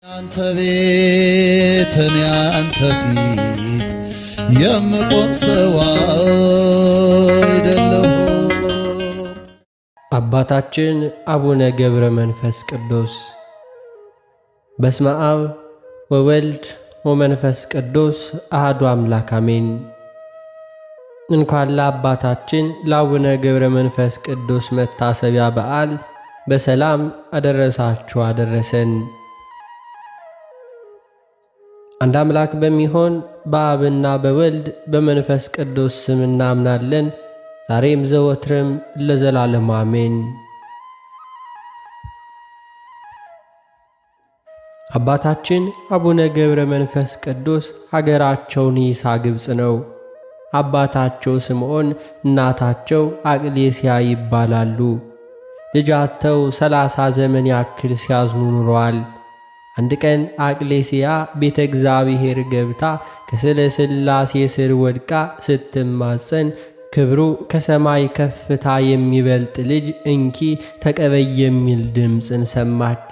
አንተ ቤት እኔ አንተ ፊት የምቆም ሰው አይደለሁ። አባታችን አቡነ ገብረ መንፈስ ቅዱስ። በስመ አብ ወወልድ ወመንፈስ ቅዱስ አሐዱ አምላክ አሜን። እንኳን ለአባታችን ለአቡነ ገብረ መንፈስ ቅዱስ መታሰቢያ በዓል በሰላም አደረሳችሁ አደረሰን። አንድ አምላክ በሚሆን በአብና በወልድ በመንፈስ ቅዱስ ስም እናምናለን፣ ዛሬም ዘወትርም ለዘላለሙ አሜን። አባታችን አቡነ ገብረ መንፈስ ቅዱስ ሀገራቸው ኒሳ ግብፅ ነው። አባታቸው ስምዖን እናታቸው አቅሌስያ ይባላሉ። ልጃቸው 30 ዘመን ያክል ሲያዝኑ ኑረዋል። አንድ ቀን አቅሌስያ ቤተ እግዚአብሔር ገብታ ከስለ ሥላሴ ስር ወድቃ ስትማጸን ክብሩ ከሰማይ ከፍታ የሚበልጥ ልጅ እንኪ ተቀበይ የሚል ድምፅን ሰማች።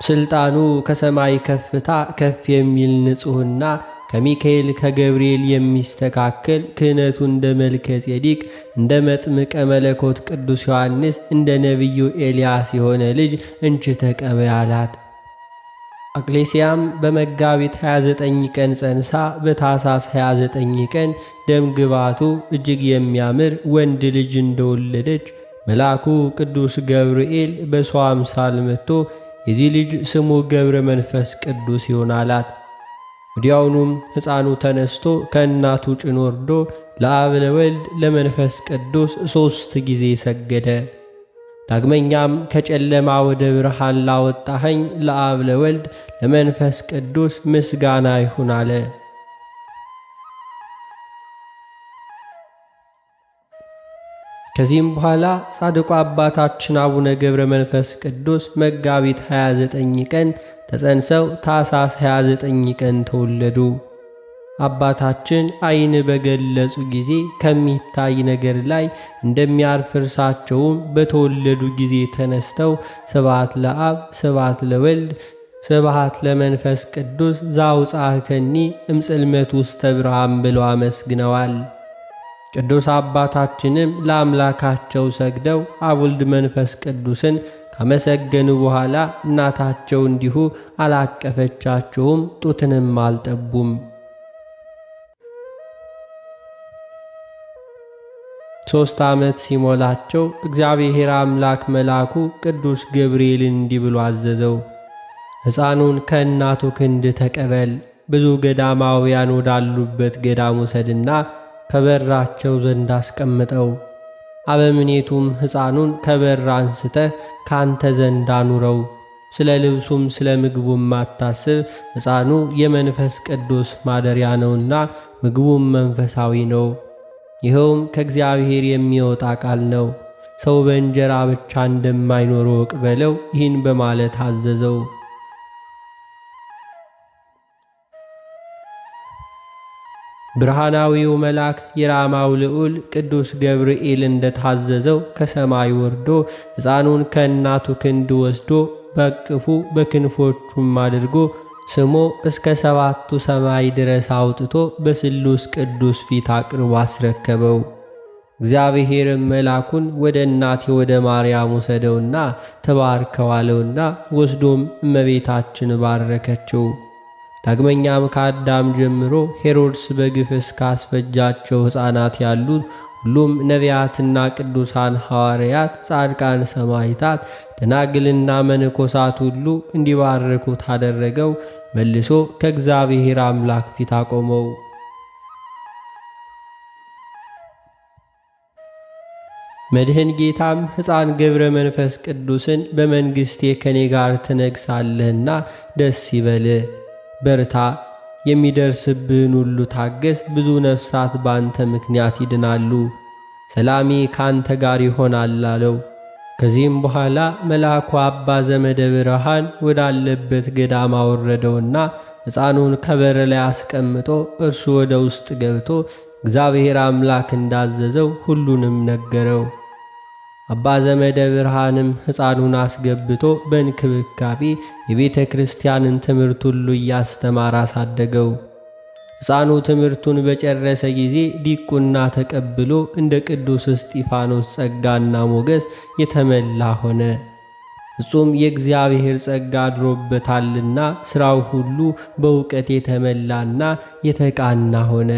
ሥልጣኑ ከሰማይ ከፍታ ከፍ የሚል ንጹሕና ከሚካኤል ከገብርኤል የሚስተካከል ክህነቱ እንደ መልከ ጼዴቅ እንደ መጥምቀ መለኮት ቅዱስ ዮሐንስ እንደ ነቢዩ ኤልያስ የሆነ ልጅ እንቺ ተቀበይ አላት። አቅሌስያም በመጋቢት 29 ቀን ጸንሳ በታኅሳስ 29 ቀን ደም ግባቱ እጅግ የሚያምር ወንድ ልጅ እንደወለደች መልአኩ ቅዱስ ገብርኤል በሰው አምሳል መጥቶ የዚህ ልጅ ስሙ ገብረ መንፈስ ቅዱስ ይሁን አላት። ወዲያውኑም ሕፃኑ ተነስቶ ከእናቱ ጭን ወርዶ ለአብ ለወልድ ለመንፈስ ቅዱስ 3 ጊዜ ሰገደ። ዳግመኛም ከጨለማ ወደ ብርሃን ላወጣኸኝ ለአብ ለወልድ ለመንፈስ ቅዱስ ምስጋና ይሁን አለ። ከዚህም በኋላ ጻድቁ አባታችን አቡነ ገብረ መንፈስ ቅዱስ መጋቢት 29 ቀን ተጸንሰው ታኅሳስ 29 ቀን ተወለዱ። አባታችን ዓይን በገለጹ ጊዜ ከሚታይ ነገር ላይ እንደሚያርፍ እርሳቸውም በተወለዱ ጊዜ ተነስተው ስብሐት ለአብ ስብሐት ለወልድ ስብሐት ለመንፈስ ቅዱስ ዘአውጽአከኒ እምጽልመት ውስተ ብርሃን ብለው አመስግነዋል። ቅዱስ አባታችንም ለአምላካቸው ሰግደው አብ ወልድ መንፈስ ቅዱስን ካመሰገኑ በኋላ እናታቸው እንዲሁ አላቀፈቻቸውም፣ ጡትንም አልጠቡም። 3 ዓመት ሲሞላቸው እግዚአብሔር አምላክ መልአኩ ቅዱስ ገብርኤልን እንዲህ ብሎ አዘዘው፣ ሕፃኑን ከእናቱ ክንድ ተቀበል፣ ብዙ ገዳማውያን ወዳሉበት ገዳም ውሰድና ከበራቸው ዘንድ አስቀምጠው። አበምኔቱም ሕፃኑን ከበር አንስተህ ካንተ ዘንድ አኑረው። ስለ ልብሱም ስለ ምግቡም አታስብ፣ ሕፃኑ የመንፈስ ቅዱስ ማደሪያ ነውና ምግቡም መንፈሳዊ ነው። ይኸውም ከእግዚአብሔር የሚወጣ ቃል ነው። ሰው በእንጀራ ብቻ እንደማይኖር እወቅ በለው። ይህን በማለት አዘዘው። ብርሃናዊው መልአክ የራማው ልዑል ቅዱስ ገብርኤል እንደታዘዘው ከሰማይ ወርዶ ሕፃኑን ከእናቱ ክንድ ወስዶ በቅፉ በክንፎቹም አድርጎ ስሞ እስከ 7ቱ ሰማይ ድረስ አውጥቶ በስሉስ ቅዱስ ፊት አቅርቦ አስረከበው። እግዚአብሔርም መልአኩን ወደ እናቴ ወደ ማርያም ወሰደውና ተባርከው አለውና ወስዶም እመቤታችን ባረከችው። ዳግመኛም ከአዳም ጀምሮ ሄሮድስ በግፍ እስካስፈጃቸው ሕፃናት ያሉት ሁሉም ነቢያትና ቅዱሳን ሐዋርያት፣ ጻድቃን፣ ሰማዕታት፣ ደናግልና መነኮሳት ሁሉ እንዲባረኩት አደረገው። መልሶ ከእግዚአብሔር አምላክ ፊት አቆመው። መድህን ጌታም ሕፃን ገብረ መንፈስ ቅዱስን በመንግሥቴ ከኔ ጋር ትነግሣለህና ደስ ይበልህ፣ በርታ፣ የሚደርስብህን ሁሉ ታገስ፣ ብዙ ነፍሳት ባንተ ምክንያት ይድናሉ፣ ሰላሜ ካንተ ጋር ይሆናል አለው። ከዚህም በኋላ መልአኩ አባ ዘመደ ብርሃን ወዳለበት ገዳም አወረደውና ሕፃኑን ከበር ላይ አስቀምጦ እርሱ ወደ ውስጥ ገብቶ እግዚአብሔር አምላክ እንዳዘዘው ሁሉንም ነገረው። አባ ዘመደ ብርሃንም ሕፃኑን አስገብቶ በእንክብካቤ የቤተ ክርስቲያንን ትምህርት ሁሉ እያስተማረ አሳደገው። ሕፃኑ ትምህርቱን በጨረሰ ጊዜ ዲቁና ተቀብሎ እንደ ቅዱስ እስጢፋኖስ ጸጋና ሞገስ የተመላ ሆነ። ፍጹም የእግዚአብሔር ጸጋ አድሮበታልና ሥራው ሁሉ በእውቀት የተመላና የተቃና ሆነ።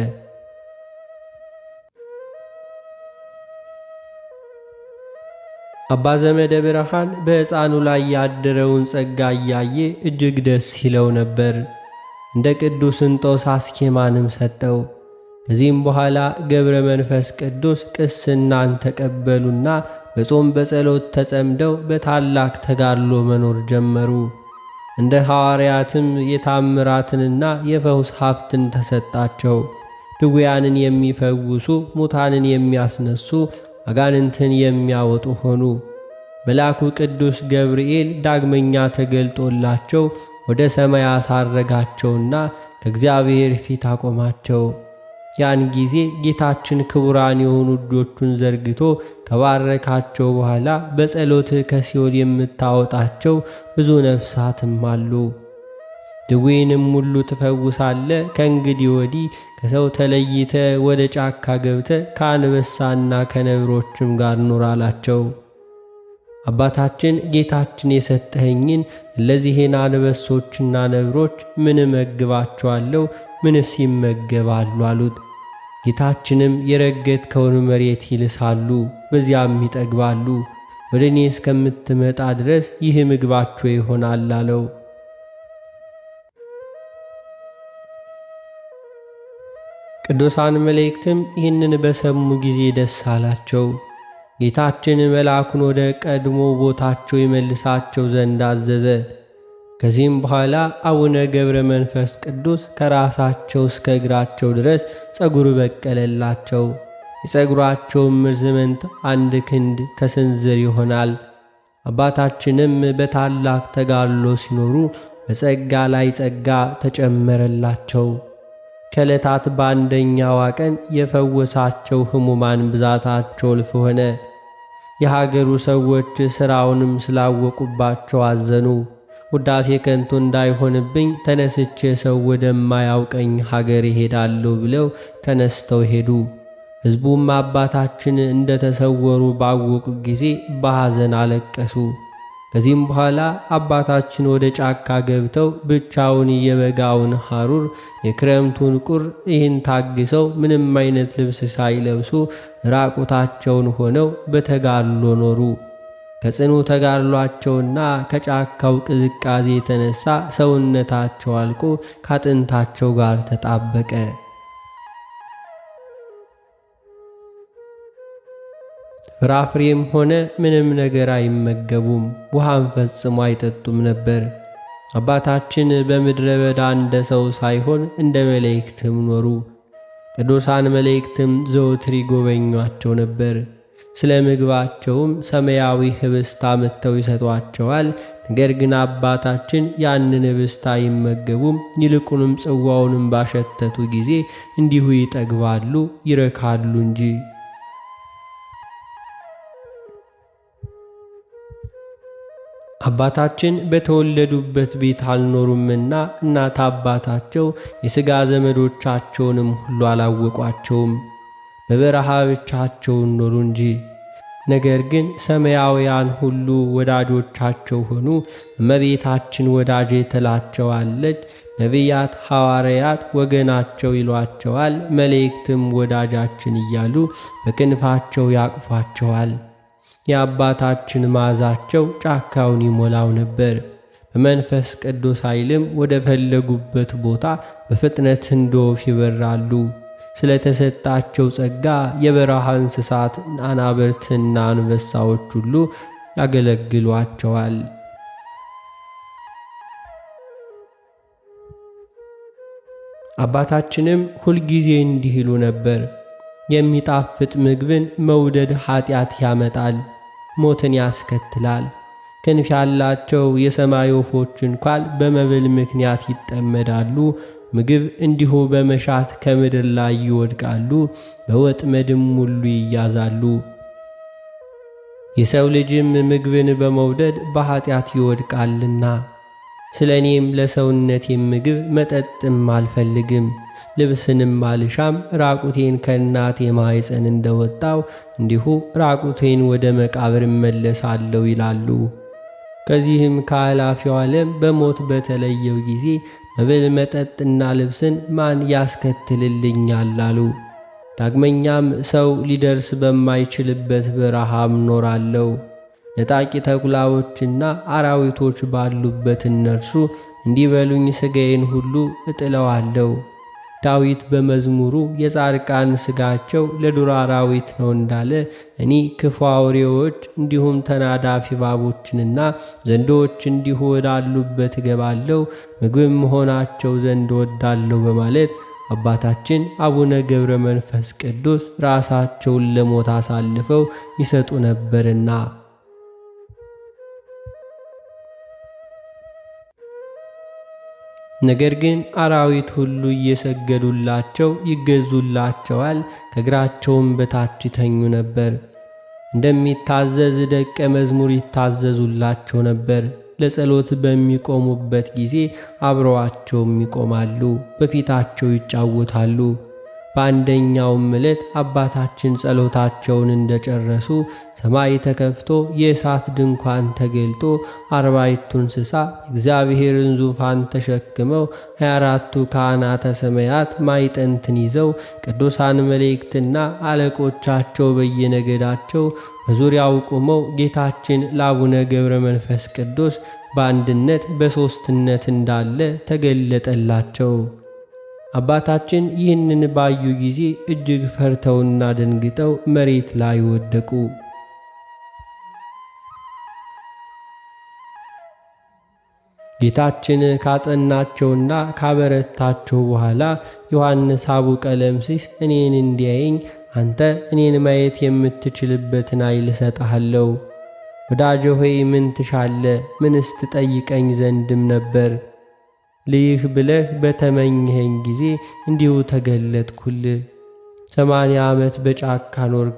አባ ዘመደ ብርሃን በሕፃኑ ላይ ያደረውን ጸጋ እያየ እጅግ ደስ ይለው ነበር። እንደ ቅዱስ እንጦስ አስኬማንም ሰጠው። ከዚህም በኋላ ገብረ መንፈስ ቅዱስ ቅስናን ተቀበሉና በጾም በጸሎት ተጸምደው በታላቅ ተጋድሎ መኖር ጀመሩ። እንደ ሐዋርያትም የታምራትንና የፈውስ ሀብትን ተሰጣቸው። ድውያንን የሚፈውሱ፣ ሙታንን የሚያስነሱ፣ አጋንንትን የሚያወጡ ሆኑ። መልአኩ ቅዱስ ገብርኤል ዳግመኛ ተገልጦላቸው ወደ ሰማይ አሳረጋቸውና ከእግዚአብሔር ፊት አቆማቸው። ያን ጊዜ ጌታችን ክቡራን የሆኑ እጆቹን ዘርግቶ ከባረካቸው በኋላ በጸሎትህ ከሲኦል የምታወጣቸው ብዙ ነፍሳትም አሉ። ድዌንም ሁሉ ትፈውሳለ። ከእንግዲህ ወዲህ ከሰው ተለይተ ወደ ጫካ ገብተ ከአንበሳና ከነብሮችም ጋር ኑር አላቸው። አባታችን ጌታችን የሰጠኸኝን እነዚህን አንበሶችና ነብሮች ምን እመግባቸዋለሁ? ምንስ ይመገባሉ? አሉት። ጌታችንም የረገጥከውን መሬት ይልሳሉ፣ በዚያም ይጠግባሉ። ወደ እኔ እስከምትመጣ ድረስ ይህ ምግባቸው ይሆናል አለው። ቅዱሳን መላእክትም ይህንን በሰሙ ጊዜ ደስ አላቸው። ጌታችን መልአኩን ወደ ቀድሞ ቦታቸው ይመልሳቸው ዘንድ አዘዘ። ከዚህም በኋላ አቡነ ገብረ መንፈስ ቅዱስ ከራሳቸው እስከ እግራቸው ድረስ ጸጉር በቀለላቸው። የጸጉራቸውም ርዝመት 1 ክንድ ከስንዝር ይሆናል። አባታችንም በታላቅ ተጋድሎ ሲኖሩ በጸጋ ላይ ጸጋ ተጨመረላቸው። ከዕለታት በአንደኛዋ ቀን የፈወሳቸው ሕሙማን ብዛታቸው እልፍ ሆነ። የሀገሩ ሰዎች ሥራውንም ስላወቁባቸው አዘኑ። ውዳሴ ከንቱ እንዳይሆንብኝ ተነስቼ ሰው ወደማያውቀኝ ሀገር ይሄዳለሁ ብለው ተነስተው ሄዱ። ሕዝቡም አባታችን እንደ ተሰወሩ ባወቁ ጊዜ በሐዘን አለቀሱ። ከዚህም በኋላ አባታችን ወደ ጫካ ገብተው ብቻውን የበጋውን ሐሩር የክረምቱን ቁር ይህን ታግሰው ምንም አይነት ልብስ ሳይለብሱ ራቁታቸውን ሆነው በተጋድሎ ኖሩ። ከጽኑ ተጋድሏቸውና ከጫካው ቅዝቃዜ የተነሳ ሰውነታቸው አልቆ ካጥንታቸው ጋር ተጣበቀ። ፍራፍሬም ሆነ ምንም ነገር አይመገቡም፣ ውሃም ፈጽሞ አይጠጡም ነበር። አባታችን በምድረ በዳ እንደ ሰው ሳይሆን እንደ መላእክትም ኖሩ። ቅዱሳን መላእክትም ዘወትር ይጎበኟቸው ነበር። ስለ ምግባቸውም ሰማያዊ ኅብስት አምጥተው ይሰጧቸዋል። ነገር ግን አባታችን ያንን ኅብስት አይመገቡም። ይልቁንም ጽዋውንም ባሸተቱ ጊዜ እንዲሁ ይጠግባሉ፣ ይረካሉ እንጂ። አባታችን በተወለዱበት ቤት አልኖሩምና እናት አባታቸው የሥጋ ዘመዶቻቸውንም ሁሉ አላወቋቸውም። በበረሃ ብቻቸውን ኖሩ እንጂ። ነገር ግን ሰማያውያን ሁሉ ወዳጆቻቸው ሆኑ። እመቤታችን ወዳጄ ትላቸዋለች። ነቢያት፣ ሐዋርያት ወገናቸው ይሏቸዋል። መላእክትም ወዳጃችን እያሉ በክንፋቸው ያቅፏቸዋል። የአባታችን መዓዛቸው ጫካውን ይሞላው ነበር። በመንፈስ ቅዱስ ኃይልም ወደ ፈለጉበት ቦታ በፍጥነት እንደ ወፍ ይበራሉ። ስለ ተሰጣቸው ጸጋ የበረሃ እንስሳት አናብርትና አንበሳዎች ሁሉ ያገለግሏቸዋል። አባታችንም ሁልጊዜ እንዲህ ይሉ ነበር። የሚጣፍጥ ምግብን መውደድ ኃጢአት ያመጣል፣ ሞትን ያስከትላል። ክንፍ ያላቸው የሰማይ ወፎች እንኳን በመብል ምክንያት ይጠመዳሉ። ምግብ እንዲሁ በመሻት ከምድር ላይ ይወድቃሉ፣ በወጥመድም ሁሉ ይያዛሉ። የሰው ልጅም ምግብን በመውደድ በኀጢአት ይወድቃልና። ስለ እኔም ለሰውነቴም ምግብ መጠጥም አልፈልግም፣ ልብስንም አልሻም። ራቁቴን ከእናቴ ማኅፀን እንደወጣው እንዲሁ ራቁቴን ወደ መቃብር እመለሳለሁ ይላሉ። ከዚህም ከኃላፊው ዓለም በሞት በተለየው ጊዜ መብል መጠጥና ልብስን ማን ያስከትልልኛል አሉ። ዳግመኛም ሰው ሊደርስ በማይችልበት በረሃም ኖራለሁ። ነጣቂ ተኩላዎችና አራዊቶች ባሉበት እነርሱ እንዲበሉኝ ሥጋዬን ሁሉ እጥለዋለሁ። ዳዊት በመዝሙሩ የጻድቃን ሥጋቸው ለዱር አራዊት ነው እንዳለ እኔ ክፉ አውሬዎች እንዲሁም ተናዳፊ እባቦችንና ዘንዶዎች እንዲሁ ወዳሉበት እገባለሁ፣ ምግብም መሆናቸው ዘንድ እወዳለሁ በማለት አባታችን አቡነ ገብረ መንፈስ ቅዱስ ራሳቸውን ለሞት አሳልፈው ይሰጡ ነበርና። ነገር ግን አራዊት ሁሉ እየሰገዱላቸው ይገዙላቸዋል፣ ከእግራቸውም በታች ይተኙ ነበር። እንደሚታዘዝ ደቀ መዝሙር ይታዘዙላቸው ነበር። ለጸሎት በሚቆሙበት ጊዜ አብረዋቸውም ይቆማሉ፣ በፊታቸው ይጫወታሉ። በአንደኛውም ዕለት አባታችን ጸሎታቸውን እንደጨረሱ ሰማይ ተከፍቶ የእሳት ድንኳን ተገልጦ 40ቱ እንስሳ እግዚአብሔርን ዙፋን ተሸክመው 24ቱ ካህናተ ሰማያት ማዕጠንትን ይዘው ቅዱሳን መላእክትና አለቆቻቸው በየነገዳቸው በዙሪያው ቆመው ጌታችን ለአቡነ ገብረ መንፈስ ቅዱስ በአንድነት በሦስትነት እንዳለ ተገለጠላቸው። አባታችን ይህንን ባዩ ጊዜ እጅግ ፈርተውና ደንግጠው መሬት ላይ ወደቁ። ጌታችን ካጸናቸውና ካበረታቸው በኋላ ዮሐንስ አቡ ቀለምሲስ እኔን እንዲያየኝ አንተ እኔን ማየት የምትችልበትን ኃይል እሰጥሃለሁ። ወዳጄ ሆይ ምን ትሻለህ? ምንስ ትጠይቀኝ ዘንድም ነበር? ልይህ ብለህ በተመኘኸኝ ጊዜ እንዲሁ ተገለጥኩልህ። 80 ዓመት በጫካ ኖርክ፣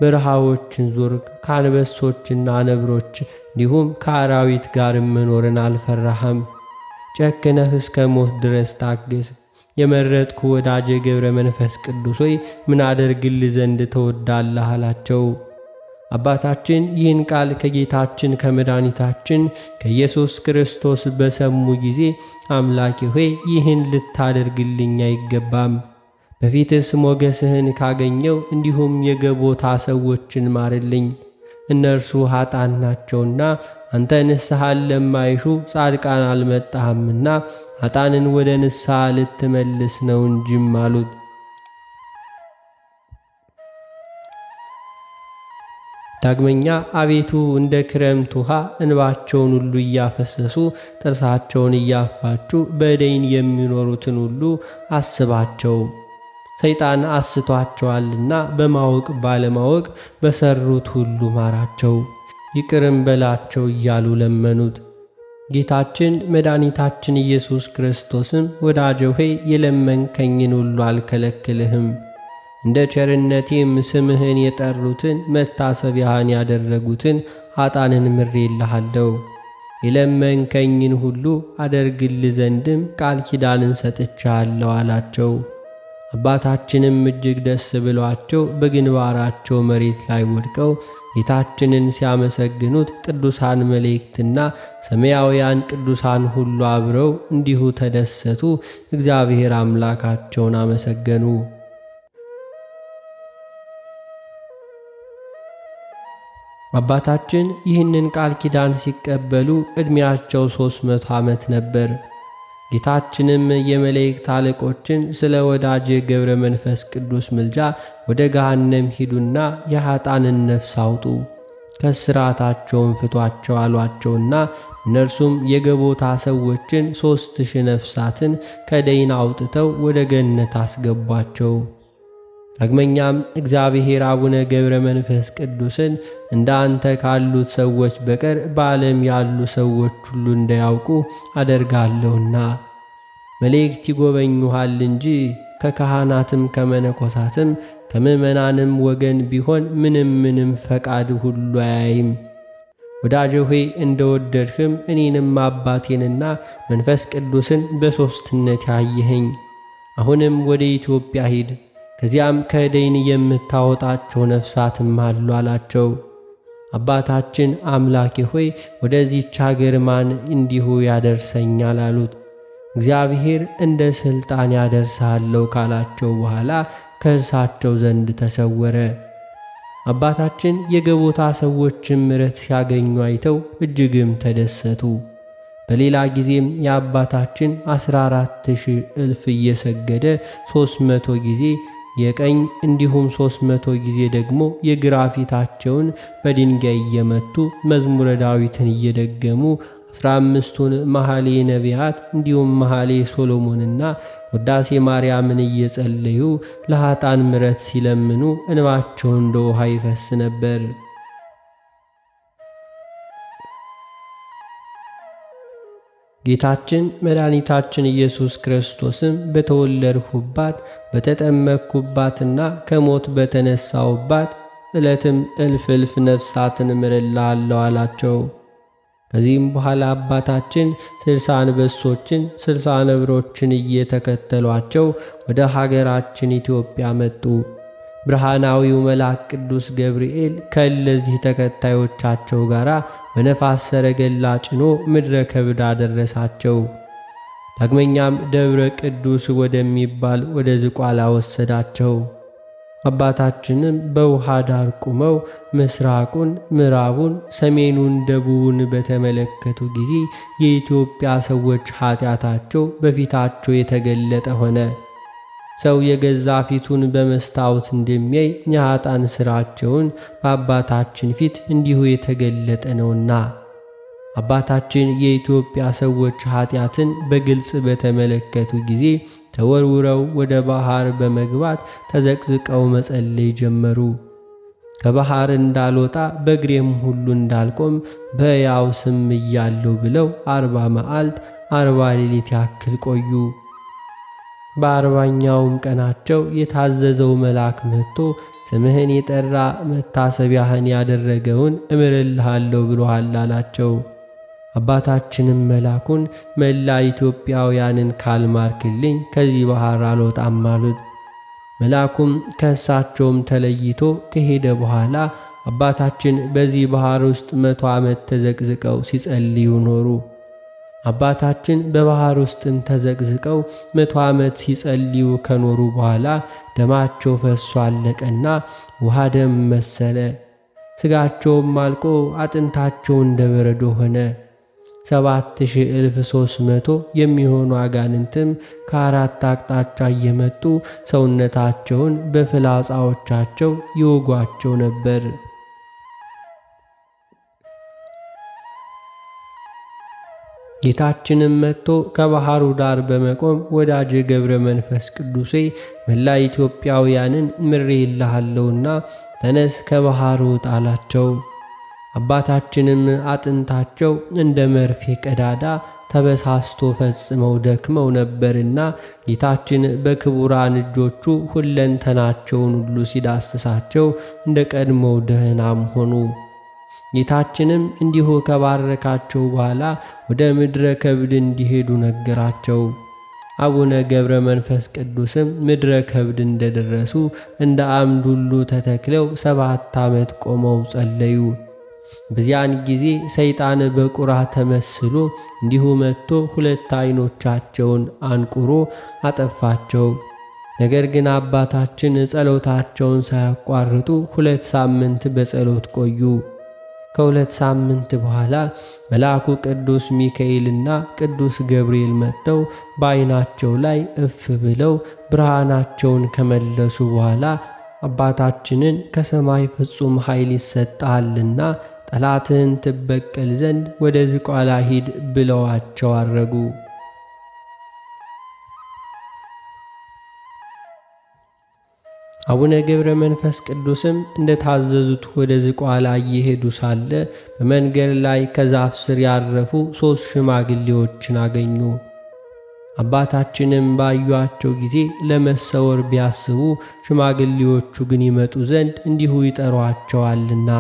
በረሃዎችን ዞርክ፣ ከአንበሶችና ነብሮች እንዲሁም ከአራዊት ጋር መኖርን አልፈራህም። ጨክነህ እስከ ሞት ድረስ ታገስ። የመረጥኩ ወዳጄ ገብረ መንፈስ ቅዱስ ሆይ ምን አደርግልህ ዘንድ ትወዳለህ? አላቸው። አባታችን ይህን ቃል ከጌታችን ከመድኃኒታችን ከኢየሱስ ክርስቶስ በሰሙ ጊዜ አምላኬ ሆይ ይህን ልታደርግልኝ አይገባም። በፊትስ ሞገስህን ካገኘው እንዲሁም የገቦታ ሰዎችን ማርልኝ። እነርሱ ኃጥአን ናቸውና አንተ ንስሐን ለማይሹ ጻድቃን አልመጣህምና ኃጥአንን ወደ ንስሐ ልትመልስ ነው እንጂም አሉት። ዳግመኛ አቤቱ እንደ ክረምት ውሃ እንባቸውን ሁሉ እያፈሰሱ ጥርሳቸውን እያፋጩ በደይን የሚኖሩትን ሁሉ አስባቸው። ሰይጣን አስቷቸዋልና በማወቅ ባለማወቅ በሰሩት ሁሉ ማራቸው፣ ይቅርም በላቸው እያሉ ለመኑት። ጌታችን መድኃኒታችን ኢየሱስ ክርስቶስም ወዳጄ ሆይ የለመንከኝን ሁሉ አልከለክልህም፣ እንደ ቸርነቴም ስምህን የጠሩትን መታሰቢያህን ያደረጉትን ኃጥአንን ምሬልሃለሁ። የለመንከኝን ሁሉ አደርግልህ ዘንድም ቃል ኪዳንን ሰጥቻለሁ አላቸው። አባታችንም እጅግ ደስ ብሏቸው በግንባራቸው መሬት ላይ ወድቀው ጌታችንን ሲያመሰግኑት ቅዱሳን መላእክትና ሰማያውያን ቅዱሳን ሁሉ አብረው እንዲሁ ተደሰቱ፣ እግዚአብሔር አምላካቸውን አመሰገኑ። አባታችን ይህንን ቃል ኪዳን ሲቀበሉ ዕድሜያቸው 300 ዓመት ነበር። ጌታችንም የመላእክት አለቆችን ስለ ወዳጄ ገብረ መንፈስ ቅዱስ ምልጃ ወደ ገሃነም ሂዱና የኃጥአንን ነፍስ አውጡ፣ ከስራታቸውም ፍቷቸው አሏቸውና እነርሱም የገቦታ ሰዎችን 3000 ነፍሳትን ከደይን አውጥተው ወደ ገነት አስገቧቸው። ዳግመኛም እግዚአብሔር አቡነ ገብረ መንፈስ ቅዱስን እንደ አንተ ካሉት ሰዎች በቀር በዓለም ያሉ ሰዎች ሁሉ እንዳያውቁ አደርጋለሁና መላእክት ይጎበኙሃል እንጂ ከካህናትም ከመነኮሳትም ከምእመናንም ወገን ቢሆን ምንም ፈቃድ ሁሉ አያይም። ወዳጄ ሆይ እንደወደድህም እኔንም አባቴንና መንፈስ ቅዱስን በሦስትነት ያየኸኝ። አሁንም ወደ ኢትዮጵያ ሂድ፣ ከዚያም ከደይን የምታወጣቸው ነፍሳትም አሉ አላቸው። አባታችን አምላኬ ሆይ ወደዚህች አገር ማን እንዲሁ ያደርሰኛል አሉት። እግዚአብሔር እንደ ሥልጣን ያደርሳለሁ ካላቸው በኋላ ከእርሳቸው ዘንድ ተሰወረ። አባታችን የገቦታ ሰዎችም ምሕረት ሲያገኙ አይተው እጅግም ተደሰቱ። በሌላ ጊዜም የአባታችን 14,000 እልፍ እየሰገደ 300 ጊዜ የቀኝ እንዲሁም 300 ጊዜ ደግሞ የግራ ፊታቸውን በድንጋይ እየመቱ መዝሙረ ዳዊትን እየደገሙ 15ቱን መኃልየ ነቢያት እንዲሁም መኃልየ ሶሎሞንና ውዳሴ ማርያምን እየጸለዩ ለኃጥአን ምሕረት ሲለምኑ እንባቸው እንደ ውሃ ይፈስ ነበር። ጌታችን መድኃኒታችን ኢየሱስ ክርስቶስም በተወለድሁባት በተጠመቅሁባትና ከሞት በተነሳሁባት ዕለትም እልፍ ነፍሳትን እምርልሃለሁ አላቸው። ከዚህም በኋላ አባታችን 60 አንበሶችን 60 ነብሮችን እየተከተሏቸው ወደ ሀገራችን ኢትዮጵያ መጡ። ብርሃናዊው መልአክ ቅዱስ ገብርኤል ከእነዚህ ተከታዮቻቸው ጋር በነፋስ ሰረገላ ጭኖ ምድረ ከብድ አደረሳቸው። ዳግመኛም ደብረ ቅዱስ ወደሚባል ወደ ዝቋላ ወሰዳቸው። አባታችንም በውሃ ዳር ቆመው ምስራቁን፣ ምዕራቡን፣ ሰሜኑን፣ ደቡቡን በተመለከቱ ጊዜ የኢትዮጵያ ሰዎች ኃጢአታቸው በፊታቸው የተገለጠ ሆነ። ሰው የገዛ ፊቱን በመስታወት እንደሚያይ የኃጥአን ሥራቸውን በአባታችን ፊት እንዲሁ የተገለጠ ነውና። አባታችን የኢትዮጵያ ሰዎች ኃጢአትን በግልጽ በተመለከቱ ጊዜ ተወርውረው ወደ ባሕር በመግባት ተዘቅዝቀው መጸለይ ጀመሩ። ከባሕር እንዳልወጣ በእግሬም ሁሉ እንዳልቆም በሕያው ስም እያለሁ ብለው 40 መዓልት 40 ሌሊት ያክል ቆዩ። በ40ኛውም ቀናቸው የታዘዘው መልአክ መጥቶ ስምህን የጠራ መታሰቢያህን ያደረገውን እምርልሃለሁ ብሎሃል አላቸው። አባታችንም መልአኩን መላ ኢትዮጵያውያንን ካልማርክልኝ ከዚህ ባሕር አልወጣም አሉት። መልአኩም ከእሳቸውም ተለይቶ ከሄደ በኋላ አባታችን በዚህ ባሕር ውስጥ 100 ዓመት ተዘቅዝቀው ሲጸልዩ ኖሩ። አባታችን በባሕር ውስጥም ተዘቅዝቀው 100 ዓመት ሲጸልዩ ከኖሩ በኋላ ደማቸው ፈሶ አለቀና ውሃ ደም መሰለ። ሥጋቸውም አልቆ አጥንታቸው እንደ በረዶ ሆነ። 7,300 የሚሆኑ አጋንንትም ከ4 አቅጣጫ እየመጡ ሰውነታቸውን በፍላጻዎቻቸው ይወጓቸው ነበር። ጌታችንም መጥቶ ከባሕሩ ዳር በመቆም ወዳጄ ገብረ መንፈስ ቅዱሴ መላ ኢትዮጵያውያንን ምሬልሃለሁና ተነስ ከባሕሩ ውጣ አላቸው። አባታችንም አጥንታቸው እንደ መርፌ ቀዳዳ ተበሳስቶ ፈጽመው ደክመው ነበርና ጌታችን በክቡራን እጆቹ ሁለንተናቸውን ሁሉ ሲዳስሳቸው እንደ ቀድሞው ደህናም ሆኑ። ጌታችንም እንዲሁ ከባረካቸው በኋላ ወደ ምድረ ከብድ እንዲሄዱ ነገራቸው። አቡነ ገብረ መንፈስ ቅዱስም ምድረ ከብድ እንደደረሱ እንደ አምድ ሁሉ ተተክለው 7 ዓመት ቆመው ጸለዩ። በዚያን ጊዜ ሰይጣን በቁራ ተመስሎ እንዲሁ መጥቶ 2 ዓይኖቻቸውን አንቁሮ አጠፋቸው። ነገር ግን አባታችን ጸሎታቸውን ሳያቋርጡ 2 ሳምንት በጸሎት ቆዩ። ከ2 ሳምንት በኋላ መልአኩ ቅዱስ ሚካኤልና ቅዱስ ገብርኤል መጥተው በዓይናቸው ላይ እፍ ብለው ብርሃናቸውን ከመለሱ በኋላ አባታችንን ከሰማይ ፍጹም ኃይል ይሰጣልና ጠላትህን ትበቀል ዘንድ ወደ ዝቋላ ሂድ ብለዋቸው አረጉ። አቡነ ገብረ መንፈስ ቅዱስም እንደ ታዘዙት ወደ ዝቋላ እየሄዱ ሳለ በመንገድ ላይ ከዛፍ ስር ያረፉ 3 ሽማግሌዎችን አገኙ። አባታችንም ባዩአቸው ጊዜ ለመሰወር ቢያስቡ ሽማግሌዎቹ ግን ይመጡ ዘንድ እንዲሁ ይጠሯቸዋልና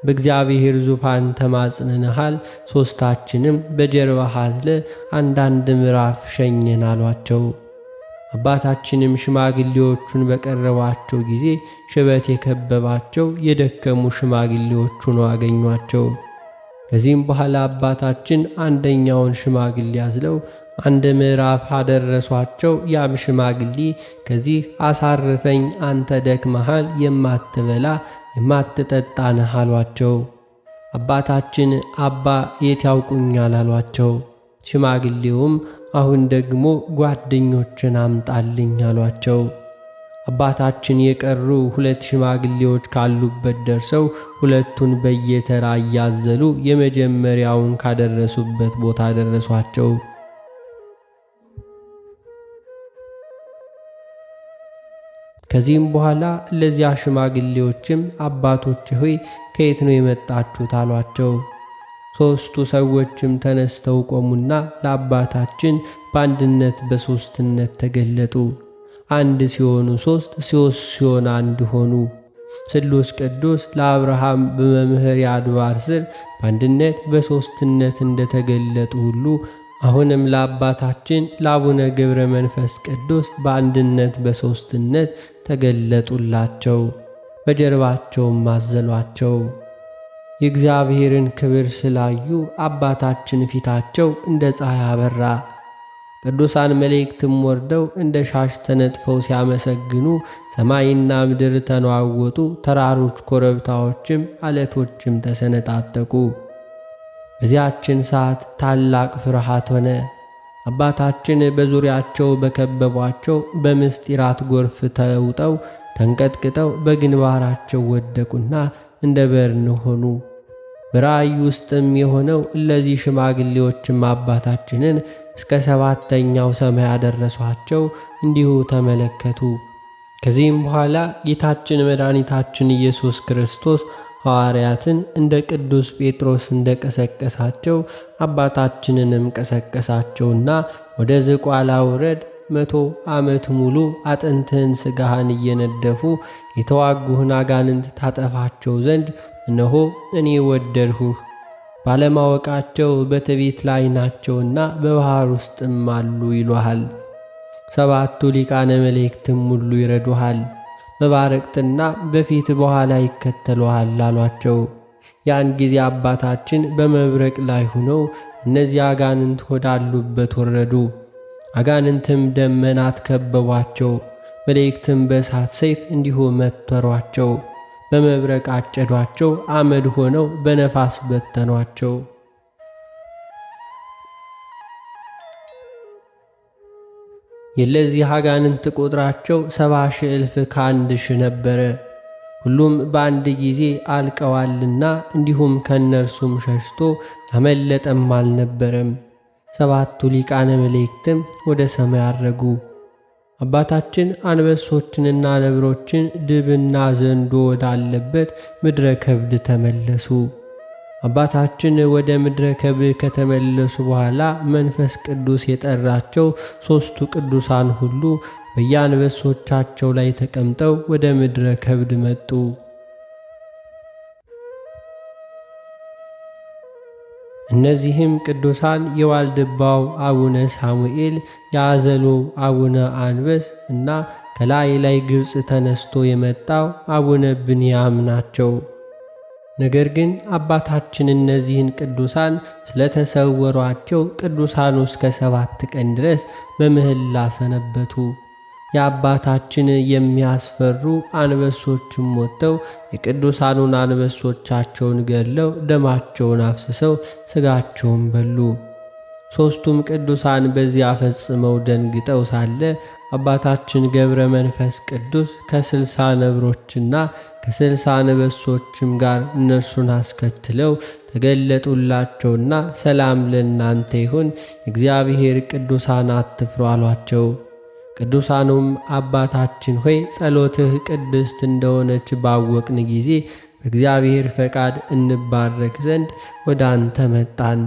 በእግዚአብሔር ዙፋን ተማጽነንሃል፣ ሦስታችንም በጀርባህ አዝለህ አንዳንድ ምዕራፍ ሸኘን አሏቸው። አባታችንም ሽማግሌዎቹን በቀረቧቸው ጊዜ ሽበት የከበባቸው የደከሙ ሽማግሌዎች ሆነው አገኟቸው። ከዚህም በኋላ አባታችን አንደኛውን ሽማግሌ አዝለው አንድ ምዕራፍ አደረሷቸው። ያም ሽማግሌ ከዚህ አሳርፈኝ፣ አንተ ደክመሃል፣ የማትበላ የማትጠጣ ነህ አሏቸው። አባታችን አባ የት ያውቁኛል አሏቸው። ሽማግሌውም አሁን ደግሞ ጓደኞችን አምጣልኝ አሏቸው። አባታችን የቀሩ 2 ሽማግሌዎች ካሉበት ደርሰው ሁለቱን በየተራ እያዘሉ የመጀመሪያውን ካደረሱበት ቦታ ደረሷቸው። ከዚህም በኋላ ለዚያ ሽማግሌዎችም አባቶች ሆይ ከየት ነው የመጣችሁት አሏቸው። 3ቱ ሰዎችም ተነስተው ቆሙና ለአባታችን በአንድነት በሦስትነት ተገለጡ። አንድ ሲሆኑ 3፣ 3 ሲሆን አንድ ሆኑ። ስሉስ ቅዱስ ለአብርሃም በመምህር አድባር ስር በአንድነት በሦስትነት እንደተገለጡ ሁሉ አሁንም ለአባታችን ለአቡነ ገብረ መንፈስ ቅዱስ በአንድነት በሦስትነት ተገለጡላቸው። በጀርባቸውም አዘሏቸው። የእግዚአብሔርን ክብር ስላዩ አባታችን ፊታቸው እንደ ፀሐይ አበራ። ቅዱሳን መላእክትም ወርደው እንደ ሻሽ ተነጥፈው ሲያመሰግኑ ሰማይና ምድር ተነዋወጡ። ተራሮች፣ ኮረብታዎችም አለቶችም ተሰነጣጠቁ። በዚያችን ሰዓት ታላቅ ፍርሃት ሆነ። አባታችን በዙሪያቸው በከበቧቸው በምስጢራት ጎርፍ ተውጠው ተንቀጥቅጠው በግንባራቸው ወደቁና እንደ በርን ሆኑ። በራእይ ውስጥም የሆነው እነዚህ ሽማግሌዎችም አባታችንን እስከ 7ኛው ሰማይ ያደረሷቸው እንዲሁ ተመለከቱ። ከዚህም በኋላ ጌታችን መድኃኒታችን ኢየሱስ ክርስቶስ ሐዋርያትን እንደ ቅዱስ ጴጥሮስ እንደ ቀሰቀሳቸው አባታችንንም ቀሰቀሳቸውና ወደ ዝቋላ ውረድ፣ 100 ዓመት ሙሉ አጥንትህን ሥጋህን እየነደፉ የተዋጉህን አጋንንት ታጠፋቸው ዘንድ እነሆ እኔ ወደድሁህ። ባለማወቃቸው በትዕቢት ላይ ናቸውና በባሕር ውስጥም አሉ ይሉሃል። 7ቱ ሊቃነ መላእክትም ሁሉ ይረዱሃል፣ መባረቅትና በፊት በኋላ ይከተሉሃል አሏቸው። ያን ጊዜ አባታችን በመብረቅ ላይ ሆነው እነዚህ አጋንንት ወዳሉበት ወረዱ። አጋንንትም ደመናት ከበቧቸው። መላእክትም በእሳት ሰይፍ እንዲሁ መተሯቸው። በመብረቅ አጨዷቸው፣ አመድ ሆነው በነፋስ በተኗቸው። የለዚህ አጋንንት ቁጥራቸው 70,000 እልፍ ከ1,000 ነበረ። ሁሉም በአንድ ጊዜ አልቀዋልና እንዲሁም ከነርሱም ሸሽቶ ያመለጠም አልነበረም። 7ቱ ሊቃነ መላእክትም ወደ ሰማይ አረጉ። አባታችን አንበሶችንና ነብሮችን ድብና ዘንዶ ወዳለበት ምድረ ከብድ ተመለሱ። አባታችን ወደ ምድረ ከብድ ከተመለሱ በኋላ መንፈስ ቅዱስ የጠራቸው 3ቱ ቅዱሳን ሁሉ በየአንበሶቻቸው ላይ ተቀምጠው ወደ ምድረ ከብድ መጡ። እነዚህም ቅዱሳን የዋልድባው አቡነ ሳሙኤል፣ የአዘሎ አቡነ አንበስ እና ከላይ ላይ ግብፅ ተነስቶ የመጣው አቡነ ብንያም ናቸው። ነገር ግን አባታችን እነዚህን ቅዱሳን ስለተሰወሯቸው ቅዱሳኑ እስከ 7 ቀን ድረስ በምህላ ሰነበቱ። የአባታችን የሚያስፈሩ አንበሶችም ወጥተው የቅዱሳኑን አንበሶቻቸውን ገድለው ደማቸውን አፍስሰው ሥጋቸውን በሉ። 3ቱም ቅዱሳን በዚያ ፈጽመው ደንግጠው ሳለ አባታችን ገብረ መንፈስ ቅዱስ ከ60 ነብሮችና ከ60 አንበሶችም ጋር እነርሱን አስከትለው ተገለጡላቸውና ሰላም ለእናንተ ይሁን፣ የእግዚአብሔር ቅዱሳን አትፍሩ አሏቸው። ቅዱሳኑም አባታችን ሆይ ጸሎትህ ቅድስት እንደሆነች ባወቅን ጊዜ በእግዚአብሔር ፈቃድ እንባረክ ዘንድ ወደ አንተ መጣን።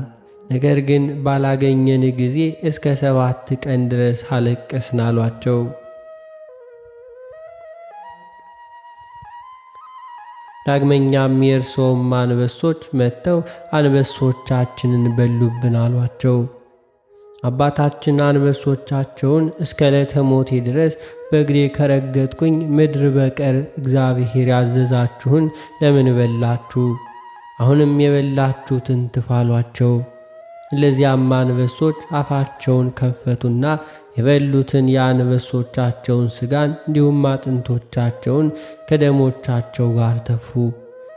ነገር ግን ባላገኘን ጊዜ እስከ 7 ቀን ድረስ አለቀስን አሏቸው። ዳግመኛም የእርሶም አንበሶች መጥተው አንበሶቻችንን በሉብን አሏቸው። አባታችን አንበሶቻቸውን እስከ ዕለተ ሞቴ ድረስ በእግሬ ከረገጥኩኝ ምድር በቀር እግዚአብሔር ያዘዛችሁን ለምን በላችሁ? አሁንም የበላችሁትን ትፉ አሏቸው። እነዚያም አንበሶች አፋቸውን ከፈቱና የበሉትን የአንበሶቻቸውን ሥጋን እንዲሁም አጥንቶቻቸውን ከደሞቻቸው ጋር ተፉ።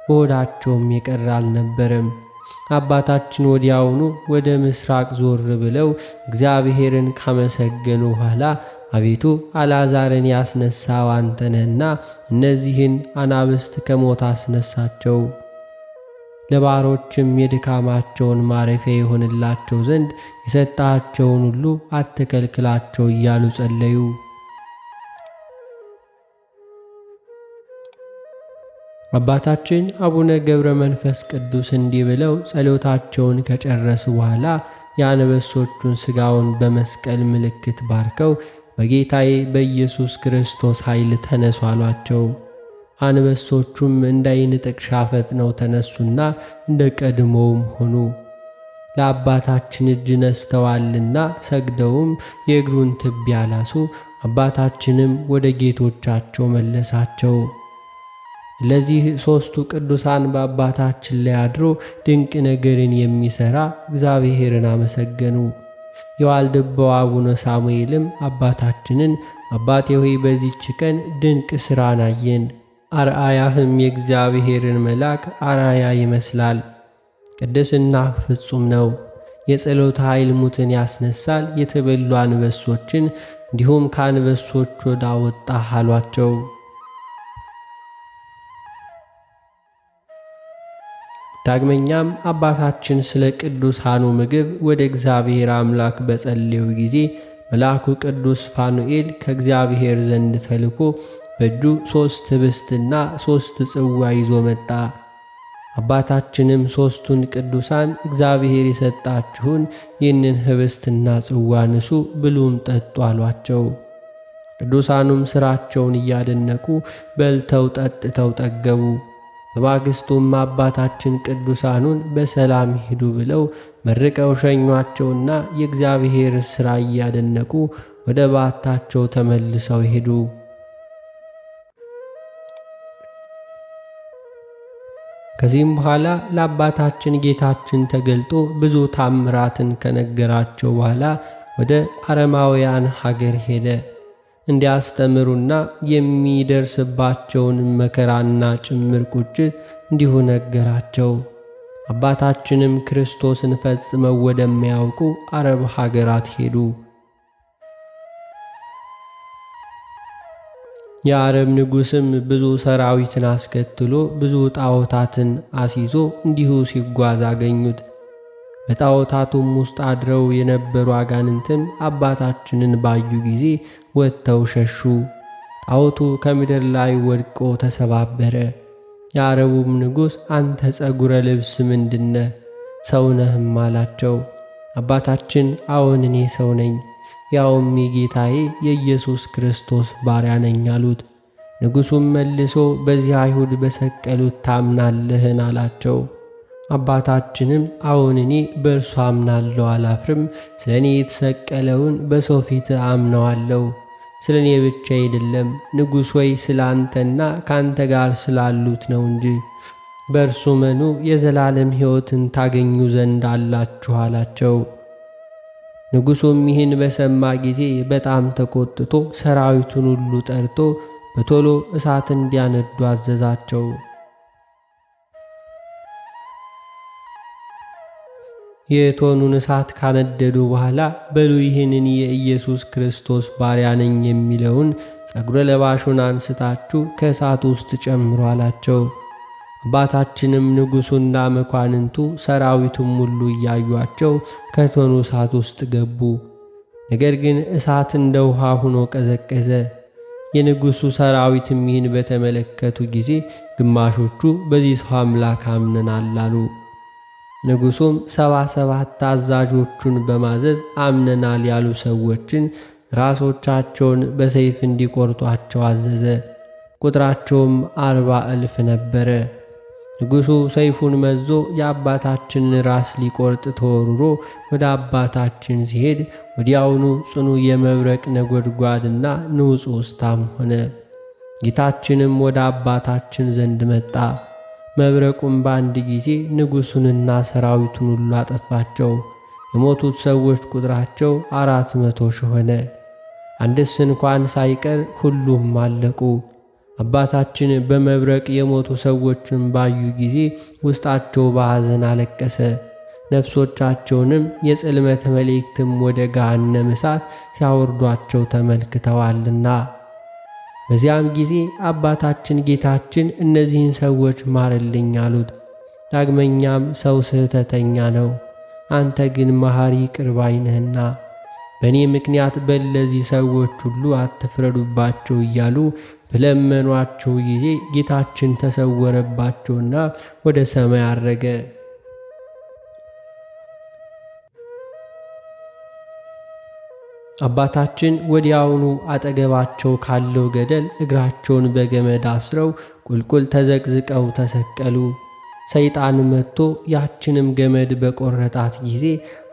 በሆዳቸውም የቀረ አልነበረም። አባታችን ወዲያውኑ ወደ ምስራቅ ዞር ብለው እግዚአብሔርን ካመሰገኑ በኋላ አቤቱ አልዓዛርን ያስነሳው አንተ ነህና እነዚህን አናብስት ከሞት አስነሳቸው፣ ለባሮችም የድካማቸውን ማረፊያ ይሆንላቸው ዘንድ የሰጣቸውን ሁሉ አትከልክላቸው እያሉ ጸለዩ። አባታችን አቡነ ገብረ መንፈስ ቅዱስ እንዲህ ብለው ጸሎታቸውን ከጨረሱ በኋላ የአንበሶቹን ሥጋውን በመስቀል ምልክት ባርከው በጌታዬ በኢየሱስ ክርስቶስ ኃይል ተነሱ አሏቸው። አንበሶቹም እንደ ዓይን ጥቅሻ ፈጥነው ተነሱና እንደ ቀድሞውም ሆኑ። ለአባታችን እጅ ነስተዋልና ሰግደውም የእግሩን ትቢያ ላሱ። አባታችንም ወደ ጌቶቻቸው መለሳቸው። ለዚህ ሦስቱ ቅዱሳን በአባታችን ላይ አድሮ ድንቅ ነገርን የሚሠራ እግዚአብሔርን አመሰገኑ። የዋልድባው አቡነ ሳሙኤልም አባታችንን አባቴ ሆይ በዚህች ቀን ድንቅ ሥራን አየን። አርአያህም የእግዚአብሔርን መልአክ አርአያ ይመስላል። ቅድስና ፍጹም ነው። የጸሎት ኃይል ሙትን ያስነሳል። የተበሉ አንበሶችን እንዲሁም ከአንበሶች ወደ አወጣህ አሏቸው። ዳግመኛም አባታችን ስለ ቅዱሳኑ ምግብ ወደ እግዚአብሔር አምላክ በጸለዩ ጊዜ መልአኩ ቅዱስ ፋኑኤል ከእግዚአብሔር ዘንድ ተልኮ በእጁ 3 ኅብስትና 3 ጽዋ ይዞ መጣ። አባታችንም 3ቱን ቅዱሳን እግዚአብሔር የሰጣችሁን ይህንን ኅብስትና ጽዋ ንሱ፣ ብሉም ጠጡ አሏቸው። ቅዱሳኑም ሥራቸውን እያደነቁ በልተው ጠጥተው ጠገቡ። በማግስቱም አባታችን ቅዱሳኑን በሰላም ሂዱ ብለው መርቀው ሸኟቸውና የእግዚአብሔር ሥራ እያደነቁ ወደ ባታቸው ተመልሰው ሄዱ። ከዚህም በኋላ ለአባታችን ጌታችን ተገልጦ ብዙ ታምራትን ከነገራቸው በኋላ ወደ አረማውያን ሀገር ሄደ። እንዲያስተምሩና የሚደርስባቸውን መከራና ጭምር ቁጭት እንዲሁ ነገራቸው። አባታችንም ክርስቶስን ፈጽመው ወደሚያውቁ አረብ ሀገራት ሄዱ። የአረብ ንጉሥም ብዙ ሰራዊትን አስከትሎ ብዙ ጣዖታትን አስይዞ እንዲሁ ሲጓዝ አገኙት። በጣዖታቱም ውስጥ አድረው የነበሩ አጋንንትም አባታችንን ባዩ ጊዜ ወጥተው ሸሹ። ጣዖቱ ከምድር ላይ ወድቆ ተሰባበረ። የአረቡም ንጉሥ አንተ ጸጉረ ልብስ ምንድነህ? ሰው ነህም አላቸው። አባታችን አዎን እኔ ሰው ነኝ፣ ያውም የጌታዬ የኢየሱስ ክርስቶስ ባሪያ ነኝ አሉት። ንጉሡም መልሶ በዚህ አይሁድ በሰቀሉት ታምናለህን አላቸው። አባታችንም አዎን እኔ በእርሱ አምናለሁ አላፍርም፣ ስለ እኔ የተሰቀለውን በሰው ፊት አምነዋለሁ። ስለ እኔ ብቻ አይደለም ንጉሥ ወይ ስለ አንተና ከአንተ ጋር ስላሉት ነው እንጂ በእርሱ መኑ የዘላለም ሕይወትን ታገኙ ዘንድ አላችሁ አላቸው። ንጉሡም ይህን በሰማ ጊዜ በጣም ተቆጥቶ ሰራዊቱን ሁሉ ጠርቶ በቶሎ እሳት እንዲያነዱ አዘዛቸው። የእቶኑን እሳት ካነደዱ በኋላ በሉ ይህንን የኢየሱስ ክርስቶስ ባሪያ ነኝ የሚለውን ጸጉረ ለባሹን አንስታችሁ ከእሳት ውስጥ ጨምሩ አላቸው። አባታችንም ንጉሡና መኳንንቱ ሰራዊቱም ሁሉ እያዩአቸው ከእቶኑ እሳት ውስጥ ገቡ። ነገር ግን እሳት እንደ ውሃ ሆኖ ቀዘቀዘ። የንጉሡ ሰራዊትም ይህን በተመለከቱ ጊዜ ግማሾቹ በዚህ ሰው አምላክ አምነናል አሉ። ንጉሡም 77 ታዛዦቹን በማዘዝ አምነናል ያሉ ሰዎችን ራሶቻቸውን በሰይፍ እንዲቆርጧቸው አዘዘ። ቁጥራቸውም 40,000 ነበረ። ንጉሡ ሰይፉን መዞ የአባታችንን ራስ ሊቆርጥ ተወርሮ ወደ አባታችን ሲሄድ ወዲያውኑ ጽኑ የመብረቅ ነጎድጓድና ንውፅ ውስታም ሆነ። ጌታችንም ወደ አባታችን ዘንድ መጣ። መብረቁም በአንድ ጊዜ ንጉሡንና ሰራዊቱን ሁሉ አጠፋቸው። የሞቱት ሰዎች ቁጥራቸው 400,000 ሆነ። አንድስ እንኳን ሳይቀር ሁሉም አለቁ። አባታችን በመብረቅ የሞቱ ሰዎችን ባዩ ጊዜ ውስጣቸው በሐዘን አለቀሰ። ነፍሶቻቸውንም የጽልመት መላእክትም ወደ ገሃነመ እሳት ሲያወርዷቸው ተመልክተዋልና። በዚያም ጊዜ አባታችን ጌታችን እነዚህን ሰዎች ማርልኝ አሉት። ዳግመኛም ሰው ስህተተኛ ነው፣ አንተ ግን መሐሪ ይቅር ባይ ነህና በእኔ ምክንያት በእነዚህ ሰዎች ሁሉ አትፍረዱባቸው እያሉ በለመኗቸው ጊዜ ጌታችን ተሰወረባቸውና ወደ ሰማይ አረገ። አባታችን ወዲያውኑ አጠገባቸው ካለው ገደል እግራቸውን በገመድ አስረው ቁልቁል ተዘቅዝቀው ተሰቀሉ። ሰይጣን መጥቶ ያችንም ገመድ በቆረጣት ጊዜ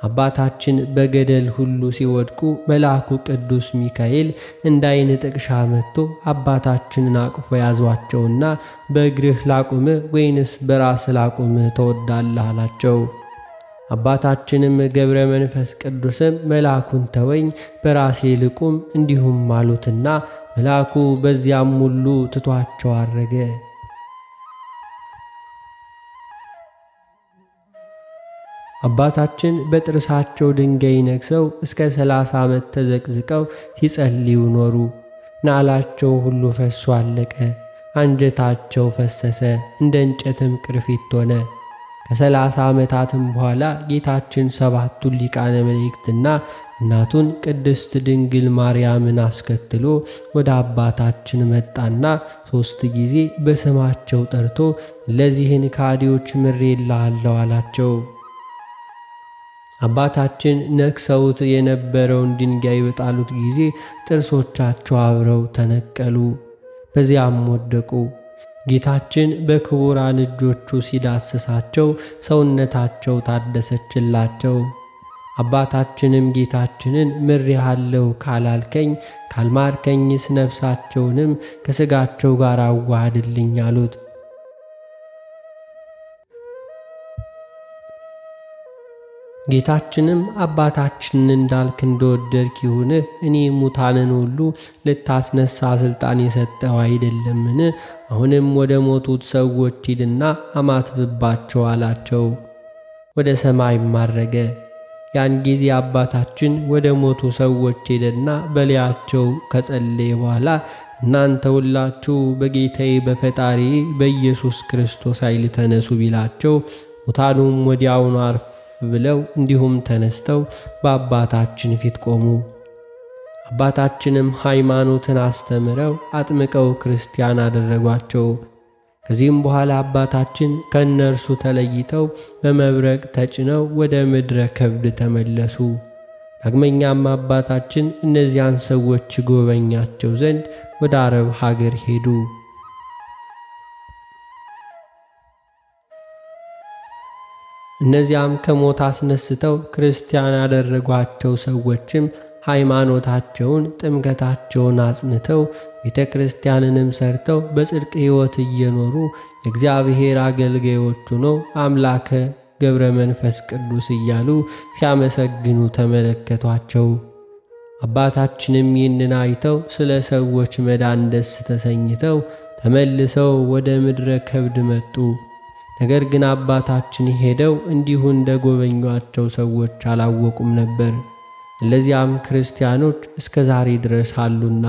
አባታችን በገደል ሁሉ ሲወድቁ መልአኩ ቅዱስ ሚካኤል እንደ ዓይን ጥቅሻ መጥቶ አባታችንን አቅፎ ያዟቸውና በእግርህ ላቁምህ ወይንስ በራስ ላቁምህ ትወዳለህ አላቸው። አባታችንም ገብረ መንፈስ ቅዱስም መልአኩን ተወኝ፣ በራሴ ልቁም እንዲሁም አሉትና መልአኩ በዚያም ሁሉ ትቷቸው አረገ። አባታችን በጥርሳቸው ድንጋይ ነክሰው እስከ 30 ዓመት ተዘቅዝቀው ሲጸልዩ ኖሩ። ናላቸው ሁሉ ፈሶ አለቀ፣ አንጀታቸው ፈሰሰ፣ እንደ እንጨትም ቅርፊት ሆነ። ከ30 ዓመታትም በኋላ ጌታችን 7ቱን ሊቃነ መላእክትና እናቱን ቅድስት ድንግል ማርያምን አስከትሎ ወደ አባታችን መጣና 3 ጊዜ በስማቸው ጠርቶ ለዚህን ካዲዎች ምሬልሃለሁ አላቸው። አባታችን ነክሰውት የነበረውን ድንጋይ በጣሉት ጊዜ ጥርሶቻቸው አብረው ተነቀሉ፣ በዚያም ወደቁ። ጌታችን በክቡራን እጆቹ ሲዳስሳቸው ሰውነታቸው ታደሰችላቸው። አባታችንም ጌታችንን ምሬሃለሁ ካላልከኝ ካልማርከኝስ ነፍሳቸውንም ከሥጋቸው ጋር አዋሃድልኝ አሉት። ጌታችንም አባታችንን እንዳልክ እንደወደድክ ይሁንህ፣ እኔ ሙታንን ሁሉ ልታስነሳ ሥልጣን የሰጠው አይደለምን? አሁንም ወደ ሞቱት ሰዎች ሂድና አማትብባቸው አላቸው። ወደ ሰማይም አረገ። ያን ጊዜ አባታችን ወደ ሞቱ ሰዎች ሄደና በላያቸው ከጸለየ በኋላ እናንተ ሁላችሁ በጌታዬ በፈጣሪ በኢየሱስ ክርስቶስ ኃይል ተነሱ ቢላቸው ሙታኑም ወዲያውኑ አርፍ ብለው እንዲሁም ተነስተው በአባታችን ፊት ቆሙ። አባታችንም ሃይማኖትን አስተምረው አጥምቀው ክርስቲያን አደረጓቸው። ከዚህም በኋላ አባታችን ከእነርሱ ተለይተው በመብረቅ ተጭነው ወደ ምድረ ከብድ ተመለሱ። ዳግመኛም አባታችን እነዚያን ሰዎች ጎበኛቸው ዘንድ ወደ አረብ ሀገር ሄዱ። እነዚያም ከሞት አስነስተው ክርስቲያን ያደረጓቸው ሰዎችም ሃይማኖታቸውን ጥምቀታቸውን አጽንተው ቤተ ክርስቲያንንም ሰርተው በጽድቅ ሕይወት እየኖሩ የእግዚአብሔር አገልጋዮች ሆነው አምላከ ገብረ መንፈስ ቅዱስ እያሉ ሲያመሰግኑ ተመለከቷቸው። አባታችንም ይህንን አይተው ስለ ሰዎች መዳን ደስ ተሰኝተው ተመልሰው ወደ ምድረ ከብድ መጡ። ነገር ግን አባታችን ሄደው እንዲሁ እንደ ጎበኟቸው ሰዎች አላወቁም ነበር። እነዚያም ክርስቲያኖች እስከ ዛሬ ድረስ አሉና።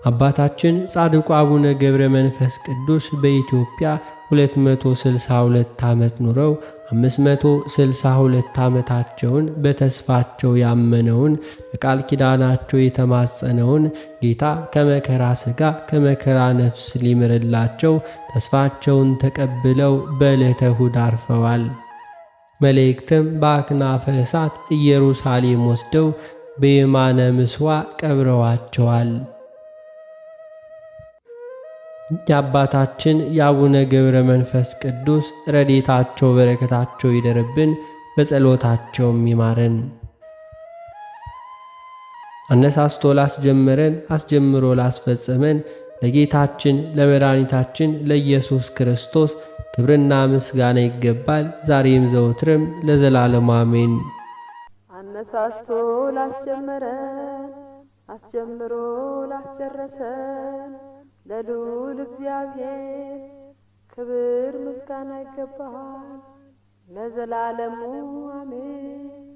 አባታችን ጻድቁ አቡነ ገብረ መንፈስ ቅዱስ በኢትዮጵያ 262 ዓመት ኑረው 562 ዓመታቸውን በተስፋቸው ያመነውን በቃል ኪዳናቸው የተማጸነውን ጌታ ከመከራ ሥጋ ከመከራ ነፍስ ሊምርላቸው ተስፋቸውን ተቀብለው በዕለተ እሁድ አርፈዋል። መላእክትም በአክናፈ እሳት ኢየሩሳሌም ወስደው በየማነ ምስዋ ቀብረዋቸዋል። የአባታችን የአቡነ ገብረ መንፈስ ቅዱስ ረድኤታቸው በረከታቸው ይደርብን፣ በጸሎታቸውም ይማረን። አነሳስቶ ላስጀመረን አስጀምሮ ላስፈጸመን ለጌታችን ለመድኃኒታችን ለኢየሱስ ክርስቶስ ክብርና ምስጋና ይገባል፣ ዛሬም ዘወትርም ለዘላለሙ አሜን። አነሳስቶ ላስጀመረን አስጀምሮ ላስጨረሰን ለልዑል እግዚአብሔር ክብር ምስጋና ይገባል፣ ለዘላለሙ አሜን።